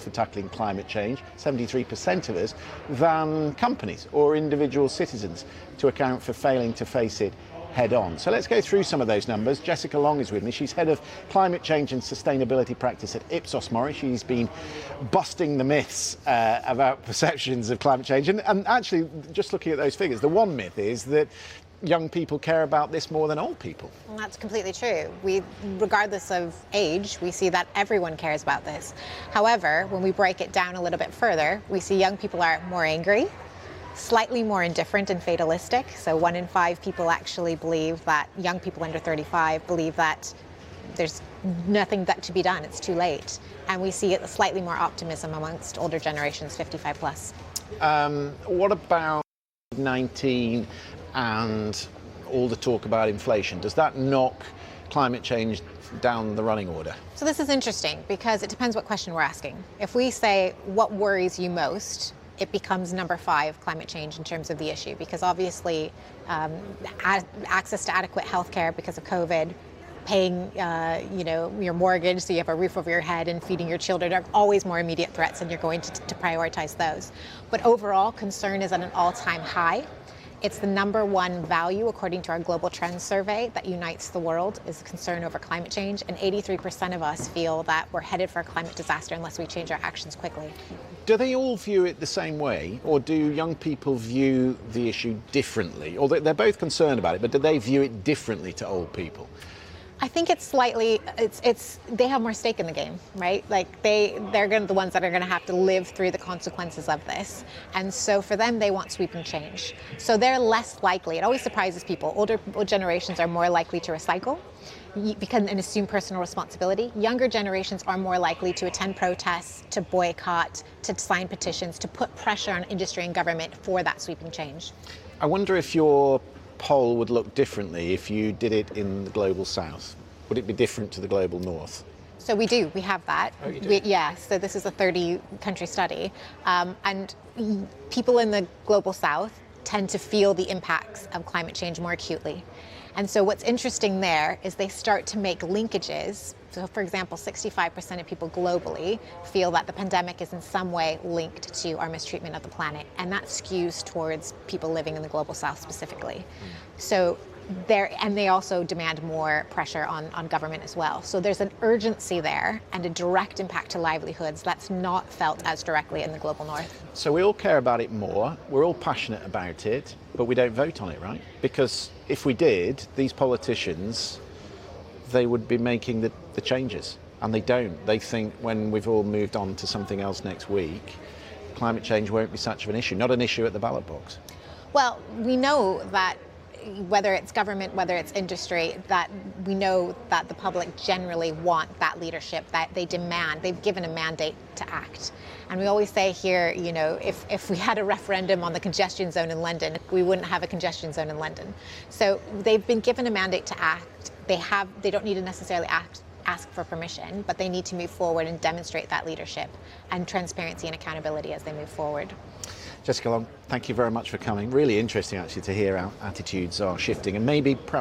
for tackling climate change, 73% of us, than companies or individual citizens, to account for failing to face it head on. So let's go through some of those numbers. Jessica Long is with me. She's head of climate change and sustainability practice at Ipsos MORI. She's been busting the myths about perceptions of climate change. And actually, just looking at those figures, the one myth is that young people care about this more than old people. Well, that's completely true. Regardless of age, we see that everyone cares about this. However, when we break it down a little bit further, we see young people are more angry, slightly more indifferent and fatalistic. So 1 in 5 people actually believe that, young people under 35 believe that there's nothing that to be done, it's too late. And we see slightly more optimism amongst older generations, 55 plus. What about 19 and all the talk about inflation? Does that knock climate change down the running order? So this is interesting because it depends what question we're asking. If we say, what worries you most? It becomes number 5, climate change, in terms of the issue, because obviously access to adequate healthcare because of COVID, paying your mortgage so you have a roof over your head, and feeding your children are always more immediate threats, and you're going to prioritize those. But overall, concern is at an all-time high. It's the number 1 value, according to our Global Trends survey, that unites the world, is concern over climate change. And 83% of us feel that we're headed for a climate disaster unless we change our actions quickly. Do they all view it the same way, or do young people view the issue differently? Or they're both concerned about it, but do they view it differently to old people? I think it's slightly, they have more stake in the game, right? Like they're the ones that are going to have to live through the consequences of this. And so for them, they want sweeping change. So they're less likely. It always surprises people. Older generations are more likely to recycle and assume personal responsibility. Younger generations are more likely to attend protests, to boycott, to sign petitions, to put pressure on industry and government for that sweeping change. I wonder if your poll would look differently if you did it in the global south. Would it be different to the global north? So we have that. Oh, you do? Yeah, so this is a 30-country study. And people in the global south tend to feel the impacts of climate change more acutely. And so what's interesting there is they start to make linkages. So for example, 65% of people globally feel that the pandemic is in some way linked to our mistreatment of the planet. And that skews towards people living in the global south specifically. So they also demand more pressure on government as well. So there's an urgency there and a direct impact to livelihoods that's not felt as directly in the global north. So we all care about it more, we're all passionate about it, but we don't vote on it, right? Because if we did, these politicians, they would be making the changes, and they don't. They think when we've all moved on to something else next week, climate change won't be such of an issue, not an issue at the ballot box. Well, we know that whether it's government, whether it's industry, that we know that the public generally want that leadership, that they demand, they've given a mandate to act. And we always say here, if we had a referendum on the congestion zone in London, we wouldn't have a congestion zone in London. So they've been given a mandate to act. They don't need to necessarily ask for permission, but they need to move forward and demonstrate that leadership and transparency and accountability as they move forward. Jessica Long, thank you very much for coming. Really interesting actually to hear how attitudes are shifting, and maybe perhaps